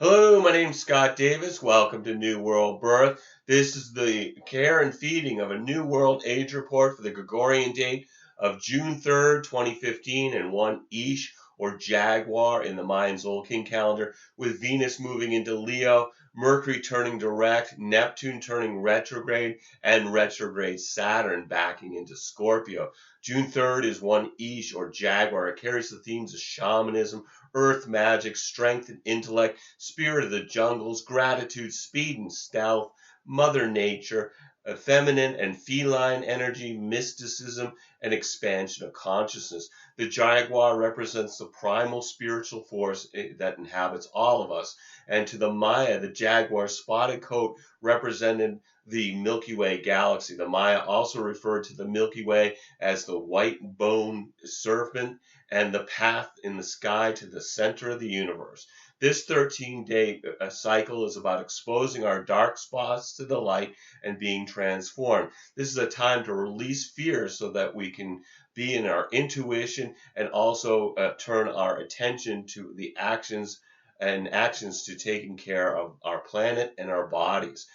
Hello, my name's Scott Davis. Welcome to New World Birth. This is the care and feeding of a New World Age report for the Gregorian date of June 3rd, 2015, and 1 eesh or Jaguar in the Mayan Zolkin calendar, with Venus moving into Leo, Mercury turning direct, Neptune turning retrograde, and retrograde Saturn backing into Scorpio. June 3rd is 1 eesh or Jaguar. It carries the themes of shamanism, earth magic, strength and intellect, spirit of the jungles, gratitude, speed and stealth, mother nature, feminine and feline energy, mysticism, and expansion of consciousness. The Jaguar represents the primal spiritual force that inhabits all of us. And to the Maya, the Jaguar's spotted coat represented the Milky Way galaxy. The Maya also referred to the Milky Way as the white bone serpent and the path in the sky to the center of the universe. This 13-day cycle is about exposing our dark spots to the light and being transformed. This is a time to release fear so that we can be in our intuition and also turn our attention to the actions to taking care of our planet and our bodies.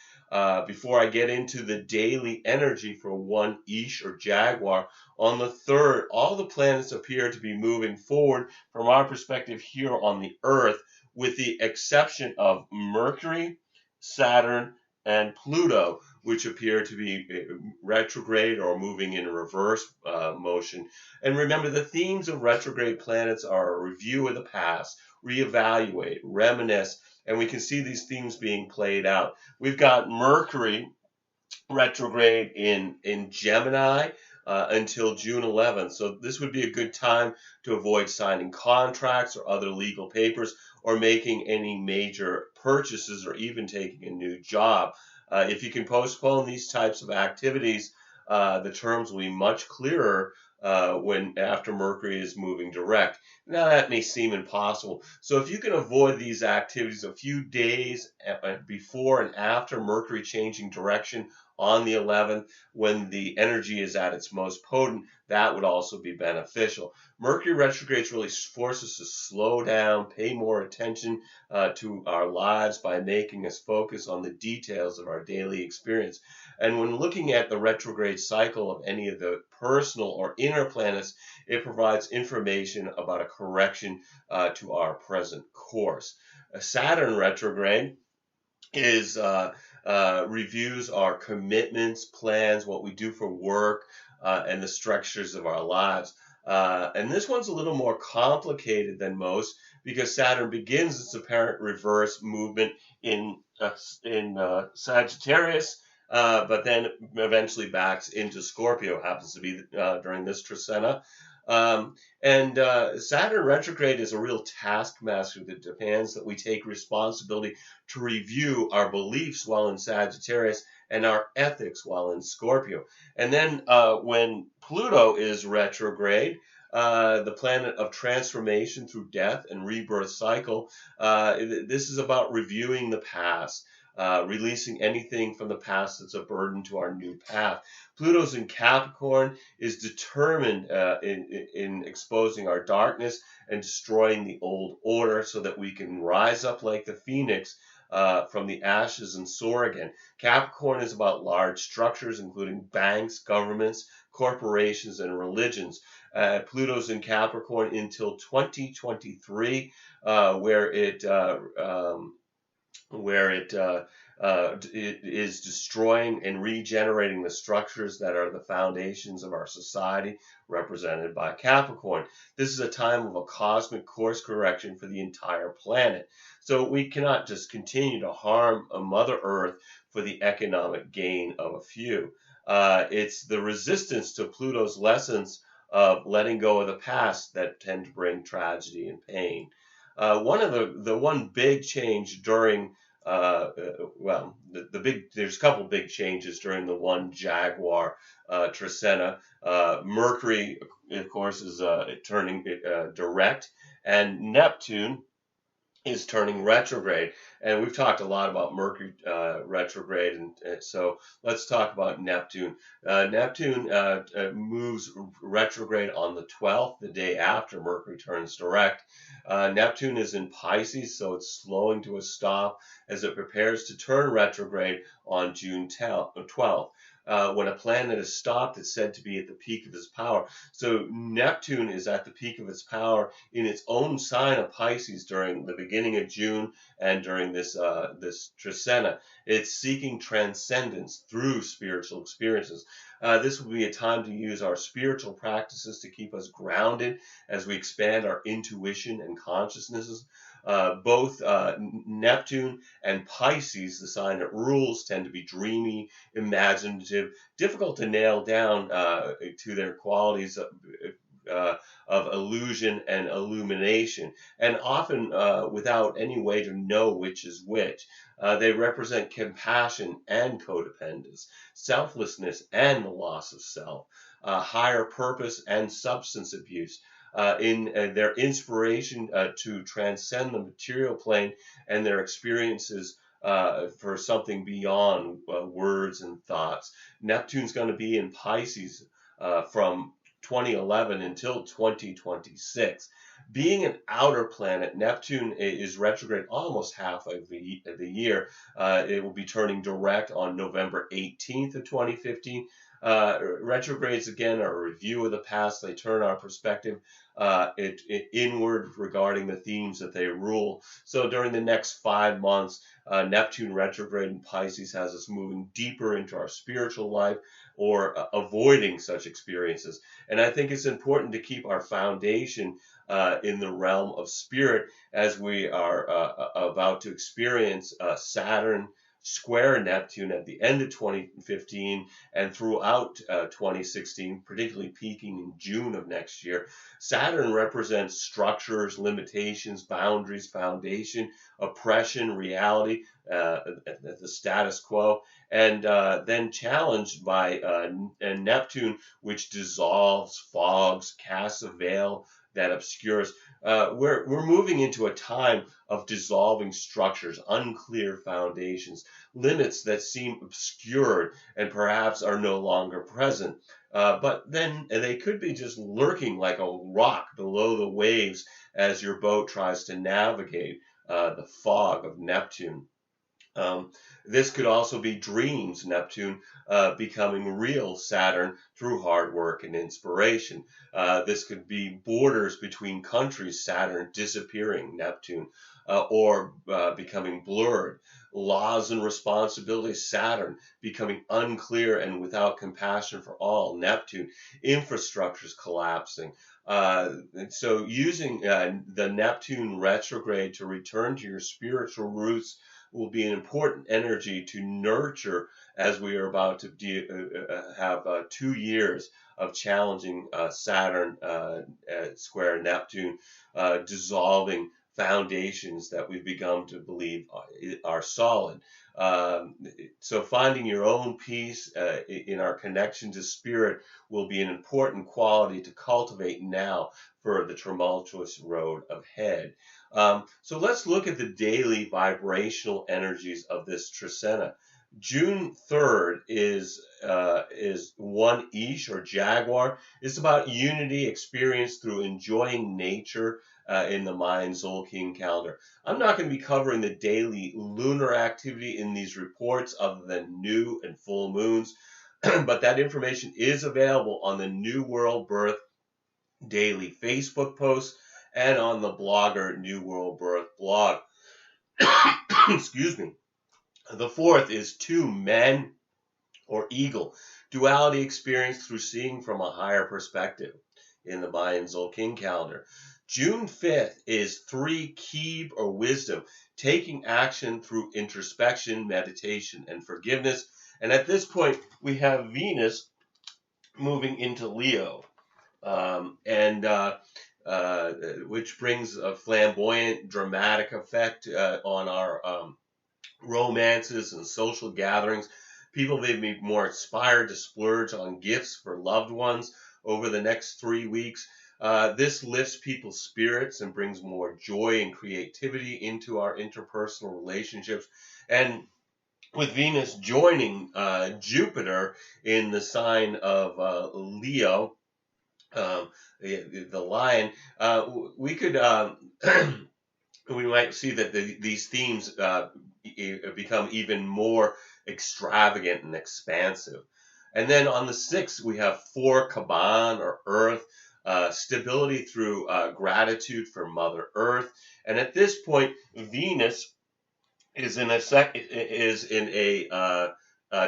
Before I get into the daily energy for 1 eesh or Jaguar, on the 3rd, all the planets appear to be moving forward from our perspective here on the Earth, with the exception of Mercury, Saturn, and Pluto, which appear to be retrograde or moving in reverse motion. And remember, the themes of retrograde planets are a review of the past, reevaluate, reminisce, and we can see these themes being played out. We've got Mercury retrograde in Gemini until June 11th. So this would be a good time to avoid signing contracts or other legal papers or making any major purchases or even taking a new job. If you can postpone these types of activities, the terms will be much clearer when after Mercury is moving direct. Now that may seem impossible. So if you can avoid these activities a few days before and after Mercury changing direction on the 11th, when the energy is at its most potent, that would also be beneficial. Mercury retrogrades really force us to slow down, pay more attention to our lives by making us focus on the details of our daily experience. And when looking at the retrograde cycle of any of the personal or inner planets, it provides information about a correction to our present course. A Saturn retrograde is reviews our commitments, plans, what we do for work, and the structures of our lives. And this one's a little more complicated than most because Saturn begins its apparent reverse movement in Sagittarius, but then eventually backs into Scorpio. Happens to be during this trecena. Saturn retrograde is a real taskmaster that demands that we take responsibility to review our beliefs while in Sagittarius and our ethics while in Scorpio. And then when Pluto is retrograde, the planet of transformation through death and rebirth cycle, this is about reviewing the past. Releasing anything from the past that's a burden to our new path. Pluto's in Capricorn is determined in exposing our darkness and destroying the old order so that we can rise up like the phoenix from the ashes and soar again. Capricorn is about large structures, including banks, governments, corporations, and religions. Pluto's in Capricorn until 2023, where it is destroying and regenerating the structures that are the foundations of our society, represented by Capricorn. This is a time of a cosmic course correction for the entire planet. So we cannot just continue to harm Mother Earth for the economic gain of a few. It's the resistance to Pluto's lessons of letting go of the past that tend to bring tragedy and pain. One big change during there's a couple big changes during the 1 Jaguar trecena. Mercury, of course, is turning direct, and Neptune is turning retrograde. And we've talked a lot about Mercury retrograde, and so let's talk about Neptune. Neptune moves retrograde on the 12th, the day after Mercury turns direct. Neptune is in Pisces, so it's slowing to a stop as it prepares to turn retrograde on June 12th. When a planet is stopped, it's said to be at the peak of its power. So Neptune is at the peak of its power in its own sign of Pisces during the beginning of June and during this Trisena. It's seeking transcendence through spiritual experiences. This will be a time to use our spiritual practices to keep us grounded as we expand our intuition and consciousnesses. Both Neptune and Pisces, the sign that rules, tend to be dreamy, imaginative, difficult to nail down to their qualities of illusion and illumination, and often without any way to know which is which. They represent compassion and codependence, selflessness and the loss of self, higher purpose and substance abuse. In their inspiration to transcend the material plane and their experiences for something beyond words and thoughts. Neptune's going to be in Pisces from 2011 until 2026. Being an outer planet, Neptune is retrograde almost half of the year. It will be turning direct on November 18th of 2015. Retrogrades, again, are a review of the past. They turn our perspective inward regarding the themes that they rule. So during the next 5 months, Neptune retrograde in Pisces has us moving deeper into our spiritual life or avoiding such experiences. And I think it's important to keep our foundation in the realm of spirit as we are about to experience Saturn square Neptune at the end of 2015 and throughout 2016, particularly peaking in June of next year. Saturn represents structures, limitations, boundaries, foundation, oppression, reality, the status quo, and then challenged by Neptune, which dissolves, fogs, casts a veil that obscures. We're moving into a time of dissolving structures, unclear foundations, limits that seem obscured and perhaps are no longer present. But then they could be just lurking like a rock below the waves as your boat tries to navigate the fog of Neptune. This could also be dreams, Neptune becoming real Saturn through hard work and inspiration. This could be borders between countries, Saturn disappearing, Neptune, or becoming blurred. Laws and responsibilities, Saturn becoming unclear and without compassion for all, Neptune. Infrastructures collapsing. So using the Neptune retrograde to return to your spiritual roots will be an important energy to nurture as we are about to have 2 years of challenging Saturn square Neptune, dissolving foundations that we've begun to believe are solid. So finding your own peace in our connection to spirit will be an important quality to cultivate now for the tumultuous road ahead. So let's look at the daily vibrational energies of this Trisena. June 3rd is one eesh or Jaguar. It's about unity experienced through enjoying nature in the Mayan Zolkin calendar. I'm not going to be covering the daily lunar activity in these reports other than new and full moons, but that information is available on the New World Birth daily Facebook posts and on the blogger New World Birth blog. Excuse me. The 4th is 2 men or eagle, duality experienced through seeing from a higher perspective in the Mayan Zolkin calendar. June 5th is 3 Keeb or wisdom, taking action through introspection, meditation, and forgiveness. And at this point, we have Venus moving into Leo, which brings a flamboyant, dramatic effect on our romances and social gatherings. People may be more inspired to splurge on gifts for loved ones over the next 3 weeks. This lifts people's spirits and brings more joy and creativity into our interpersonal relationships. And with Venus joining Jupiter in the sign of Leo, the lion, we could we might see that these themes become even more extravagant and expansive. And then on the 6th, we have 4 Kaban or Earth, stability through gratitude for Mother Earth. And at this point, Venus is in a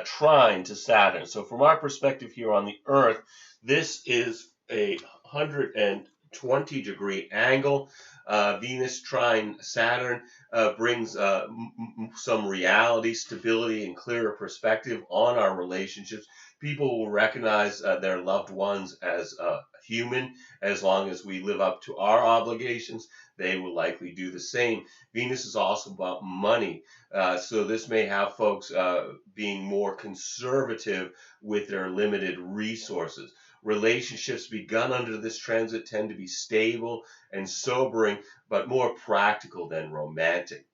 trine to Saturn. So from our perspective here on the Earth, this is a 120-degree angle. Venus trine Saturn brings some reality, stability, and clearer perspective on our relationships. People will recognize their loved ones as human. As long as we live up to our obligations, they will likely do the same. Venus is also about money. So this may have folks being more conservative with their limited resources. Relationships begun under this transit tend to be stable and sobering, but more practical than romantic.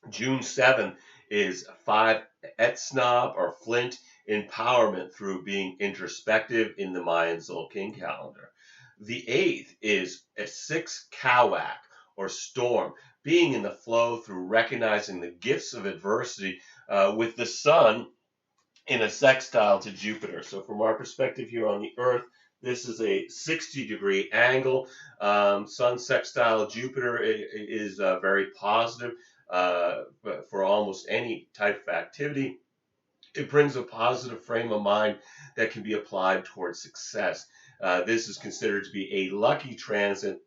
June 7th is 5 Etsnob or Flint, empowerment through being introspective in the Mayan Zolkin calendar. The 8th is a 6 Kawak or storm, being in the flow through recognizing the gifts of adversity with the sun in a sextile to Jupiter. So from our perspective here on the Earth, this is a 60-degree angle. Sun sextile Jupiter is very positive for almost any type of activity. It brings a positive frame of mind that can be applied towards success. This is considered to be a lucky transit,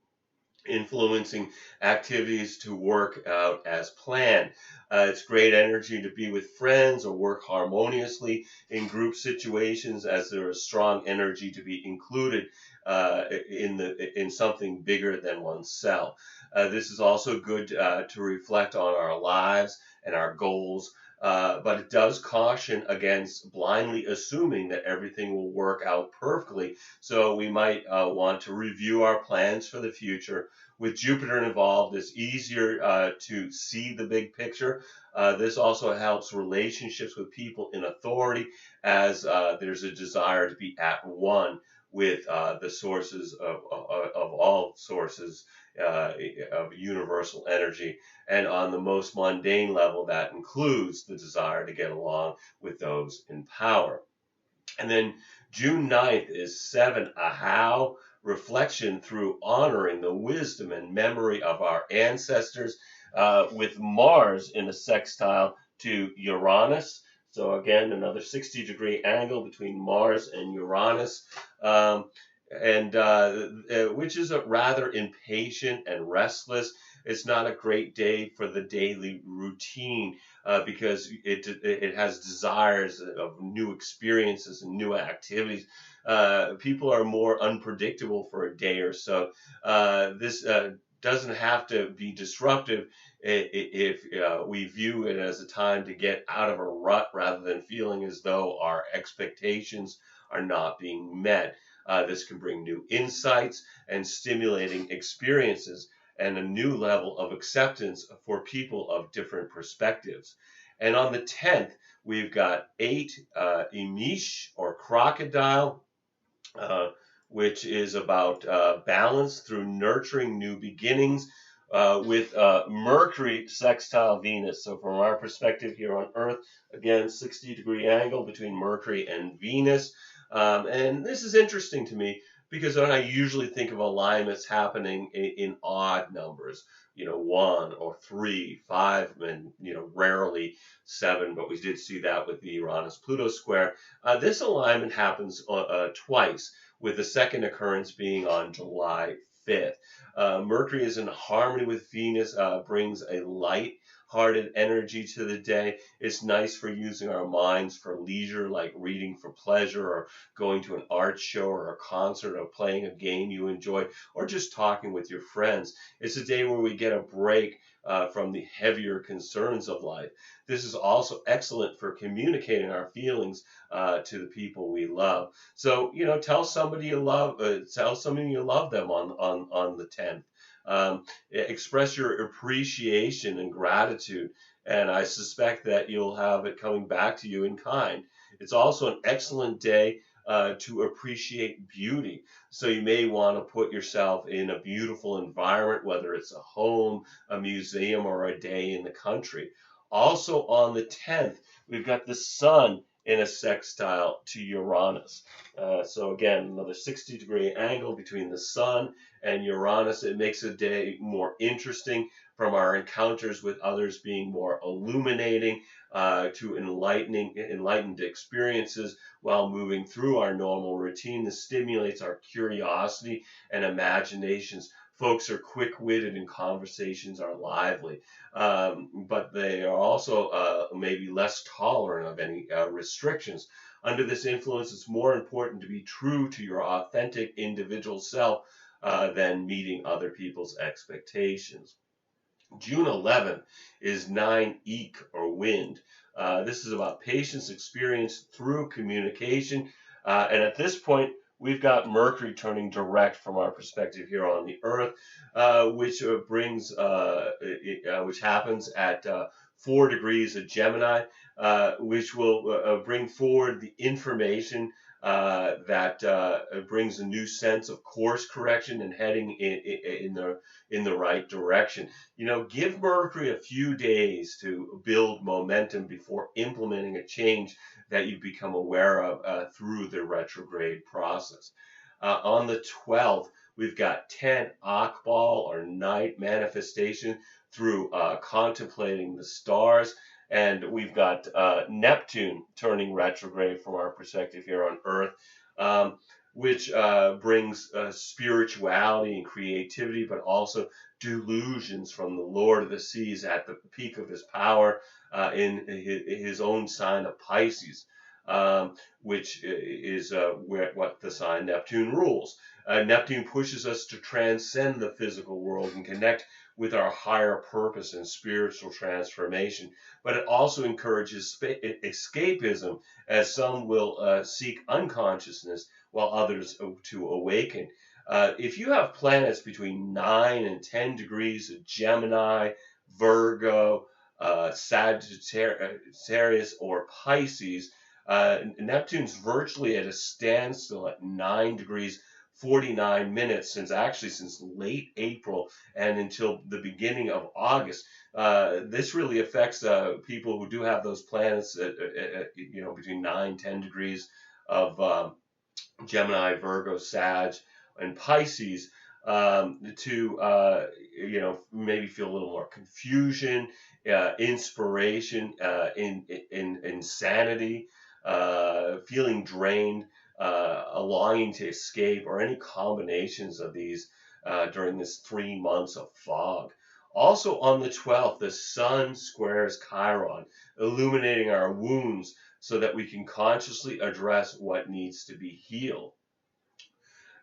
influencing activities to work out as planned. It's great energy to be with friends or work harmoniously in group situations, as there is strong energy to be included in something bigger than oneself. This is also good to reflect on our lives and our goals. But it does caution against blindly assuming that everything will work out perfectly. So we might want to review our plans for the future. With Jupiter involved, it's easier to see the big picture. This also helps relationships with people in authority, as there's a desire to be at one with the sources of all sources of universal energy. And on the most mundane level, that includes the desire to get along with those in power. And then June 9th is 7 Ahau, reflection through honoring the wisdom and memory of our ancestors, with Mars in a sextile to Uranus. So again, another 60-degree angle between Mars and Uranus. Which is a rather impatient and restless. It's not a great day for the daily routine because it has desires of new experiences and new activities. People are more unpredictable for a day or so. This doesn't have to be disruptive if we view it as a time to get out of a rut rather than feeling as though our expectations are not being met. This can bring new insights and stimulating experiences and a new level of acceptance for people of different perspectives. And on the 10th, we've got 8 eesh or crocodile, which is about balance through nurturing new beginnings with Mercury sextile Venus. So from our perspective here on Earth, again, 60-degree angle between Mercury and Venus. And this is interesting to me because when I usually think of alignments happening in odd numbers, 1 or 3, 5, and, rarely 7, but we did see that with the Uranus-Pluto square. This alignment happens twice, with the second occurrence being on July 5th. Mercury is in harmony with Venus, brings a light, hearted energy to the day. It's nice for using our minds for leisure, like reading for pleasure, or going to an art show or a concert, or playing a game you enjoy, or just talking with your friends. It's a day where we get a break from the heavier concerns of life. This is also excellent for communicating our feelings to the people we love. So, tell somebody you love them on the 10th. Express your appreciation and gratitude, and I suspect that you'll have it coming back to you in kind. It's also an excellent day to appreciate beauty. So you may want to put yourself in a beautiful environment, whether it's a home, a museum, or a day in the country. Also on the 10th, we've got the sun in a sextile to Uranus. So again, another 60-degree angle between the sun and Uranus. It makes a day more interesting, from our encounters with others being more illuminating to enlightened experiences while moving through our normal routine. This stimulates our curiosity and imaginations. Folks are quick-witted and conversations are lively, but they are also maybe less tolerant of any restrictions. Under this influence, it's more important to be true to your authentic individual self than meeting other people's expectations. June 11th is 9 eek, or wind. This is about patience experienced through communication. And at this point, we've got Mercury turning direct from our perspective here on the Earth, which happens at 4 degrees of Gemini, which will bring forward the information that brings a new sense of course correction and heading in the right direction. Give Mercury a few days to build momentum before implementing a change that you become aware of through the retrograde process. On the 12th, we've got 10 Akbal, or night manifestation, through contemplating the stars. And we've got Neptune turning retrograde from our perspective here on Earth, which brings spirituality and creativity, but also delusions from the Lord of the Seas at the peak of his power in his own sign of Pisces, which is what the sign Neptune rules. Neptune pushes us to transcend the physical world and connect with our higher purpose and spiritual transformation. But it also encourages escapism, as some will seek unconsciousness while others to awaken. If you have planets between 9 and 10 degrees of Gemini, Virgo, Sagittarius, or Pisces, Neptune's virtually at a standstill at 9 degrees 49 minutes since late April and until the beginning of August. This really affects people who do have those planets between 9-10 degrees of Gemini, Virgo, Sag, and Pisces, to maybe feel a little more confusion, inspiration, insanity, feeling drained, a longing to escape, or any combinations of these during this 3 months of fog. Also on the 12th, the sun squares Chiron, illuminating our wounds so that we can consciously address what needs to be healed.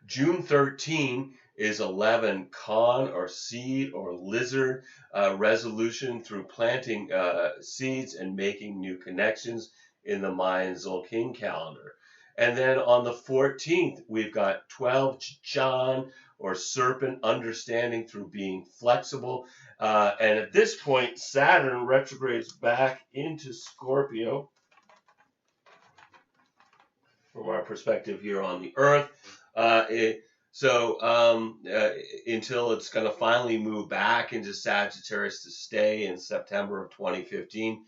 June 13 is 11 con, or seed, or lizard resolution through planting seeds and making new connections in the Mayan Zolkin calendar. And then on the 14th, we've got 12 Chan, or serpent, understanding through being flexible. And at this point, Saturn retrogrades back into Scorpio from our perspective here on the Earth. Until it's going to finally move back into Sagittarius to stay in September of 2015.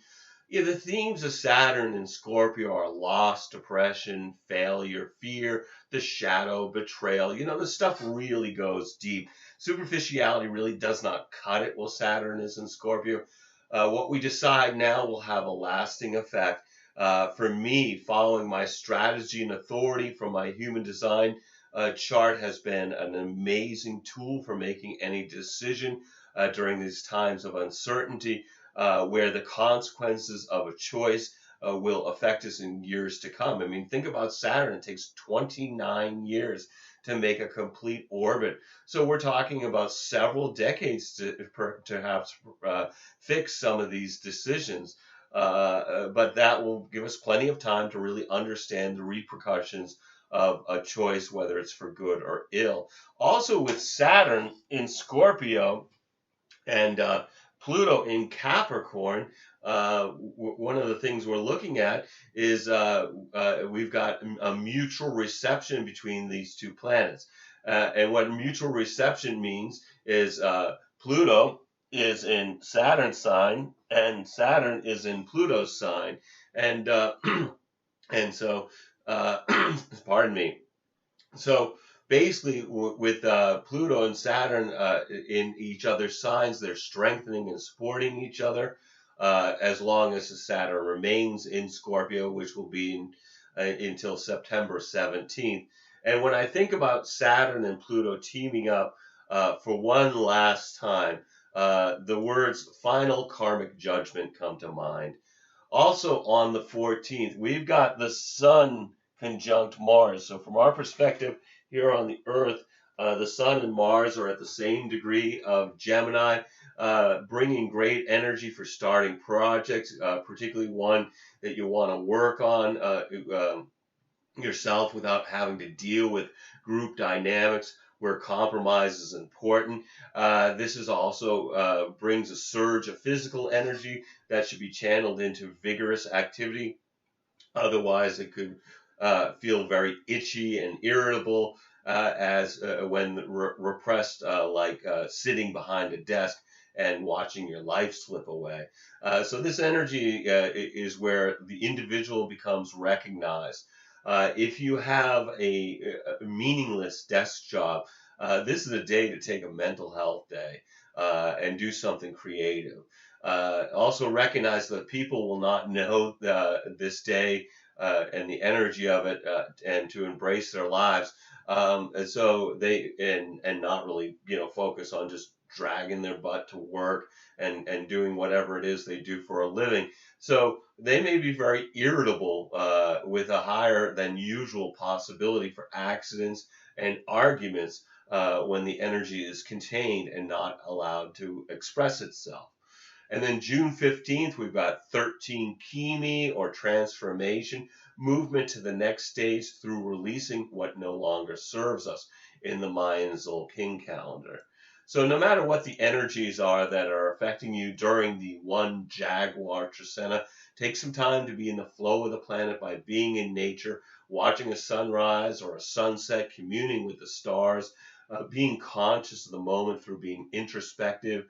The themes of Saturn and Scorpio are loss, depression, failure, fear, the shadow, betrayal. The stuff really goes deep. Superficiality really does not cut it while Saturn is in Scorpio. What we decide now will have a lasting effect. For me, following my strategy and authority from my human design chart has been an amazing tool for making any decision during these times of uncertainty. where the consequences of a choice will affect us in years to come. I mean, think about Saturn. It takes 29 years to make a complete orbit. So we're talking about several decades to perhaps fix some of these decisions. But that will give us plenty of time to really understand the repercussions of a choice, whether it's for good or ill. Also, with Saturn in Scorpio and Pluto in Capricorn, one of the things we're looking at is we've got a mutual reception between these two planets. And what mutual reception means is Pluto is in Saturn's sign and Saturn is in Pluto's sign. And and so, pardon me. So basically, with Pluto and Saturn in each other's signs, they're strengthening and supporting each other as long as the Saturn remains in Scorpio, which will be until September 17th. And when I think about Saturn and Pluto teaming up for one last time, the words final karmic judgment come to mind. Also on the 14th, we've got the Sun conjunct Mars. So from our perspective here on the Earth, the Sun and Mars are at the same degree of Gemini, bringing great energy for starting projects, particularly one that you want to work on yourself without having to deal with group dynamics where compromise is important. This is also brings a surge of physical energy that should be channeled into vigorous activity. Otherwise, it could feel very itchy and irritable as when repressed, like sitting behind a desk and watching your life slip away. So this energy is where the individual becomes recognized. If you have a meaningless desk job, this is a day to take a mental health day and do something creative. Also recognize that people will not know this day and the energy of it, and to embrace their lives, and so they and not really focus on just dragging their butt to work and doing whatever it is they do for a living. So they may be very irritable with a higher than usual possibility for accidents and arguments when the energy is contained and not allowed to express itself. And then June 15th, we've got 13 Kimi or transformation, movement to the next stage through releasing what no longer serves us in the Mayan Zolkin calendar. So no matter what the energies are that are affecting you during the one Jaguar Trisena, take some time to be in the flow of the planet by being in nature, watching a sunrise or a sunset, communing with the stars, being conscious of the moment through being introspective,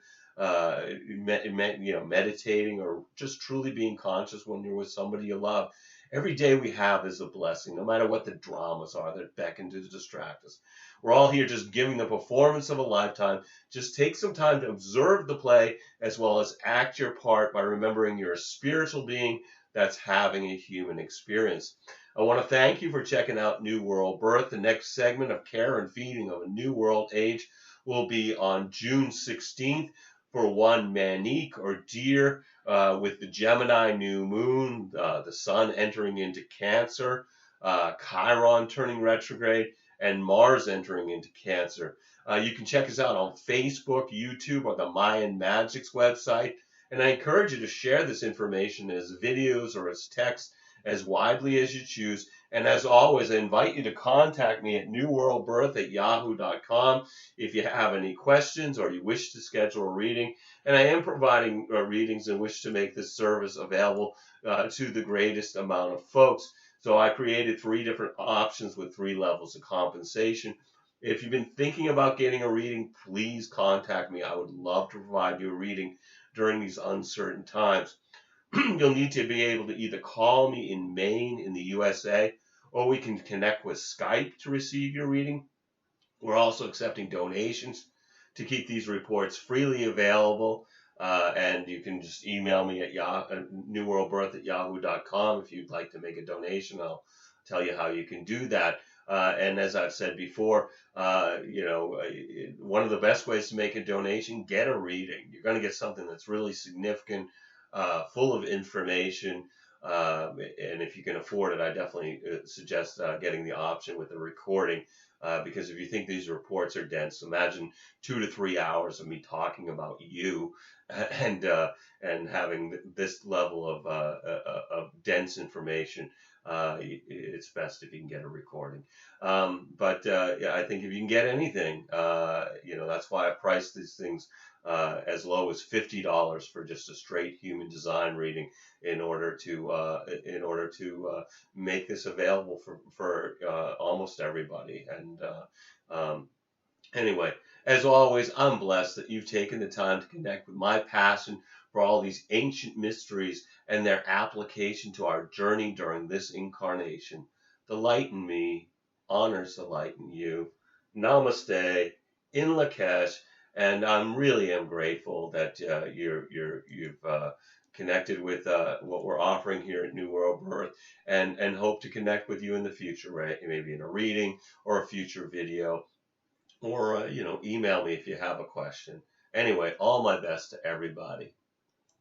meditating, or just truly being conscious when you're with somebody you love. Every day we have is a blessing, no matter what the dramas are that beckon to distract us. We're all here just giving the performance of a lifetime. Just take some time to observe the play as well as act your part by remembering you're a spiritual being that's having a human experience. I want to thank you for checking out New World Birth. The next segment of Care and Feeding of a New World Age will be on June 16th. For one Manique or deer, with the Gemini new moon, the sun entering into Cancer, Chiron turning retrograde, and Mars entering into Cancer. You can check us out on Facebook, YouTube, or the Mayan Magics website. And I encourage you to share this information as videos or as text as widely as you choose. And as always, I invite you to contact me at newworldbirth@yahoo.com if you have any questions or you wish to schedule a reading. And I am providing readings and wish to make this service available to the greatest amount of folks. So I created 3 different options with 3 levels of compensation. If you've been thinking about getting a reading, please contact me. I would love to provide you a reading during these uncertain times. You'll need to be able to either call me in Maine in the USA, or we can connect with Skype to receive your reading. We're also accepting donations to keep these reports freely available, and you can just email me at newworldbirth@yahoo.com if you'd like to make a donation. I'll tell you how you can do that. And as I've said before, one of the best ways to make a donation, get a reading. You're going to get something that's really significant, full of information. And if you can afford it, I definitely suggest getting the option with the recording. Because if you think these reports are dense, imagine 2 to 3 hours of me talking about you and having this level of dense information. It's best if you can get a recording. Yeah, I think if you can get anything, that's why I priced these things as low as $50 for just a straight human design reading in order to make this available for almost everybody. And anyway, as always, I'm blessed that you've taken the time to connect with my passion for all these ancient mysteries and their application to our journey during this incarnation. The light in me honors the light in you. Namaste, in Lakesh, and I'm really am grateful that you've connected with what we're offering here at New World Birth, and hope to connect with you in the future, right? Maybe in a reading or a future video, or email me if you have a question. Anyway, all my best to everybody.